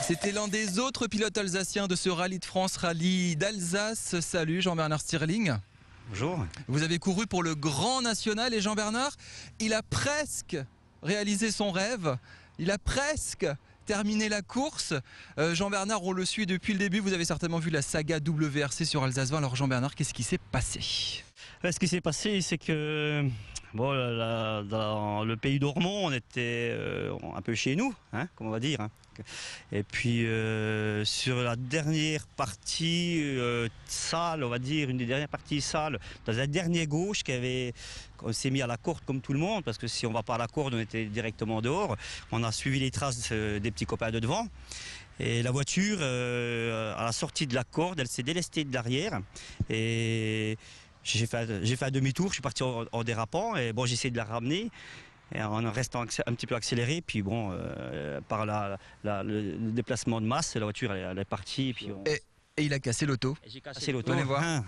C'était l'un des autres pilotes alsaciens de ce rallye de France, rallye d'Alsace. Salut Jean-Bernard Stirling. Bonjour. Vous avez couru pour le Grand National et Jean-Bernard, il a presque réalisé son rêve. Il a presque terminé la course. Jean-Bernard, on le suit depuis le début. Vous avez certainement vu la saga WRC sur Alsace 20. Alors Jean-Bernard, qu'est-ce qui s'est passé? Ce qui s'est passé, c'est que bon, dans le pays d'Ormont, on était un peu chez nous, hein, comme on va dire. Hein. Et puis sur la dernière partie sale, on va dire, une des dernières parties sales, dans la dernière gauche, on s'est mis à la corde comme tout le monde, parce que si on ne va pas à la corde, on était directement dehors. On a suivi les traces des petits copains de devant. Et la voiture, à la sortie de la corde, elle s'est délestée de l'arrière. Et j'ai fait un demi-tour, je suis parti en dérapant, et bon, j'ai essayé de la ramener. Et en restant un petit peu accéléré, puis bon, par le déplacement de masse, la voiture elle est partie. Puis et il a cassé l'auto. J'ai cassé l'auto. Venez voir. Hein.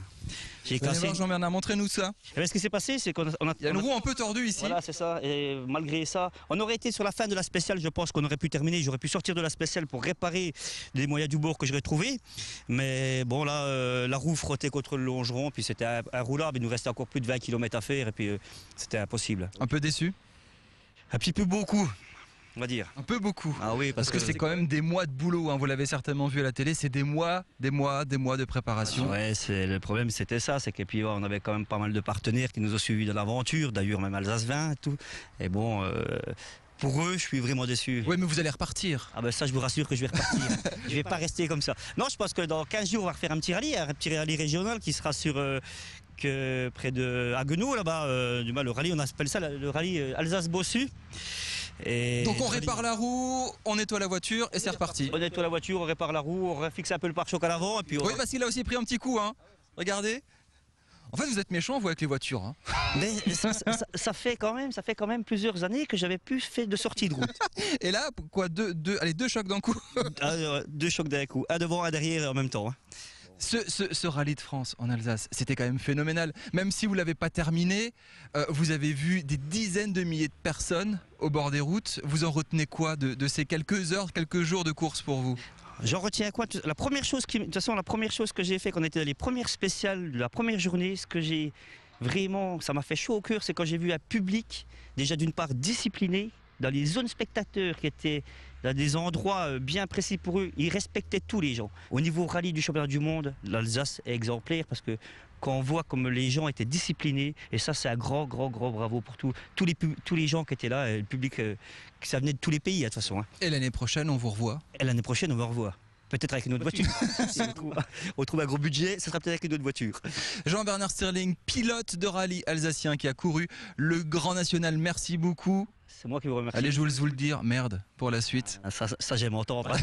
J'ai cassé. Jean-Bernard, montrez-nous ça. Ce qui s'est passé, c'est qu'on a... Il y a une roue un peu tordue ici. Voilà, c'est ça. Et malgré ça, on aurait été sur la fin de la spéciale, je pense qu'on aurait pu terminer. J'aurais pu sortir de la spéciale pour réparer les moyens du bord que j'aurais trouvé. Mais bon, là, la roue frottait contre le longeron, puis c'était inroulable. Il nous restait encore plus de 20 km à faire, et puis c'était impossible. Un peu déçu? Un petit peu beaucoup, on va dire. Un peu beaucoup. Ah oui, parce que c'est quand même des mois de boulot, hein. Vous l'avez certainement vu à la télé, c'est des mois de préparation. Ouais, le problème c'était ça, c'est que puis on avait quand même pas mal de partenaires qui nous ont suivis dans l'aventure, d'ailleurs même Alsace 20 et tout. Et bon, pour eux, je suis vraiment déçu. Oui, mais vous allez repartir. Ah ben ça, je vous rassure que je vais repartir. Je vais pas rester comme ça. Non, je pense que dans 15 jours, on va refaire un petit rallye régional qui sera sur... près de Haguenau, là-bas, le rallye, on appelle ça le rallye Alsace-Bossu. Donc on répare la roue, on nettoie la voiture et c'est reparti. On nettoie la voiture, on répare la roue, on fixe un peu le pare-choc à l'avant. Oui, parce qu'il a aussi pris un petit coup, hein. Regardez. En fait, vous êtes méchant, vous, avec les voitures. Hein. Mais ça fait quand même plusieurs années que j'avais plus fait de sortie de route. Et là, quoi, deux chocs d'un coup. Deux chocs d'un coup, un devant, un derrière en même temps. Hein. Ce rallye de France en Alsace, c'était quand même phénoménal. Même si vous ne l'avez pas terminé, vous avez vu des dizaines de milliers de personnes au bord des routes. Vous en retenez quoi de ces quelques heures, quelques jours de course pour vous? J'en retiens quoi? La première chose que j'ai fait quand on était dans les premières spéciales de la première journée, ce que j'ai vraiment, ça m'a fait chaud au cœur, c'est quand j'ai vu un public, déjà d'une part discipliné, dans les zones spectateurs qui étaient dans des endroits bien précis pour eux, ils respectaient tous les gens. Au niveau rallye du championnat du monde, l'Alsace est exemplaire parce que quand on voit comme les gens étaient disciplinés, et ça c'est un grand bravo pour tous les gens qui étaient là, le public, ça venait de tous les pays de toute façon. Hein. Et l'année prochaine, on vous revoit? Et l'année prochaine, on va revoir. Peut-être avec une autre voiture. Si on trouve un gros budget, ça sera peut-être avec une autre voiture. Jean-Bernard Stirling, pilote de rallye alsacien qui a couru le Grand National, merci beaucoup. C'est moi qui vous remercie. Allez, je vous le dire, merde, pour la suite. Ça j'aime entendre.